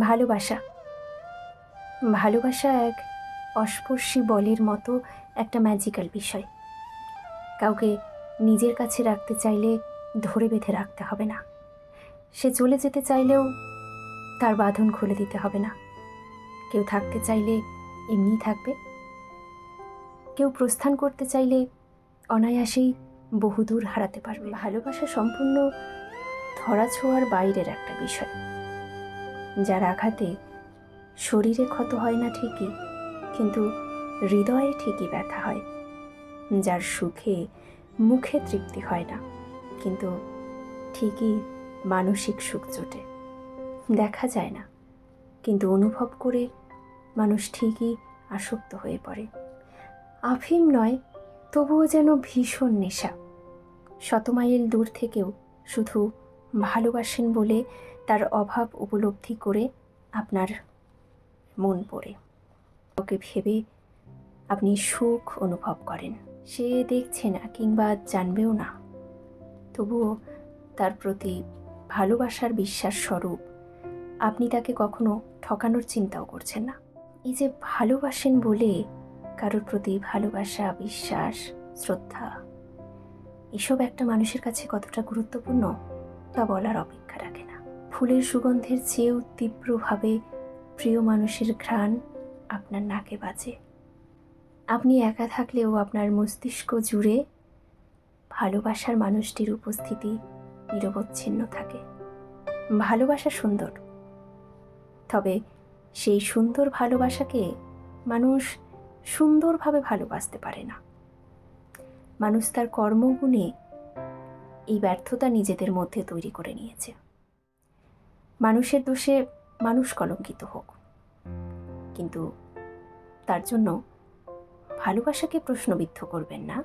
ভালোবাসা ভালোবাসা এক অস্পর্শী বলের মতো একটা ম্যাজিক্যাল বিষয়। কাউকে নিজের কাছে রাখতে চাইলে ধরে বেঁধে রাখতে হবে না। সে চলে যেতে চাইলেও তার বাঁধন খুলে দিতে হবে না। কেউ থাকতে চাইলে এমনিই থাকবে, কেউ প্রস্থান করতে চাইলে অনায়াসেই বহুদূর হারাতে পারবে। ভালোবাসা সম্পূর্ণ ধরাছোঁয়ার বাইরের একটা বিষয়, যার আঘাতে শরীরে ক্ষত হয় না ঠিকই, কিন্তু হৃদয়ে ঠিকই ব্যথা হয়। যার সুখে মুখে তৃপ্তি হয় না, কিন্তু ঠিকই মানসিক সুখ জোটে। দেখা যায় না, কিন্তু অনুভব করে মানুষ ঠিকই আসক্ত হয়ে পড়ে। আফিম নয়, তবুও যেন ভীষণ নেশা। শত মাইল দূর থেকেও শুধু ভালোবাসেন বলে তার অভাব উপলব্ধি করে আপনার মন পড়ে। ওকে ভেবে আপনি সুখ অনুভব করেন। সে দেখছে না কিংবা জানবেও না, তবুও তার প্রতি ভালোবাসার বিশ্বাস স্বরূপ আপনি তাকে কখনো ঠকানোর চিন্তাও করছেন না। এই যে ভালোবাসেন বলে কারোর প্রতি ভালোবাসা, বিশ্বাস, শ্রদ্ধা, এসব একটা মানুষের কাছে কতটা গুরুত্বপূর্ণ তা বলার অপেক্ষা রাখে না। ফুলের সুগন্ধের চেয়েও তীব্রভাবে প্রিয় মানুষের ঘ্রাণ আপনার নাকে বাজে। আপনি একা থাকলেও আপনার মস্তিষ্ক জুড়ে ভালোবাসার মানুষটির উপস্থিতি নিরবচ্ছিন্ন থাকে। ভালোবাসা সুন্দর, তবে সেই সুন্দর ভালোবাসাকে মানুষ সুন্দরভাবে ভালোবাসতে পারে না। মানুষ তার কর্মগুণে এই ব্যর্থতা নিজেদের মধ্যে তৈরি করে নিয়েছে। মানুষের দোষে মানুষ কলঙ্কিত হোক, কিন্তু তার জন্য ভালোবাসাকে প্রশ্নবিদ্ধ করবেন না।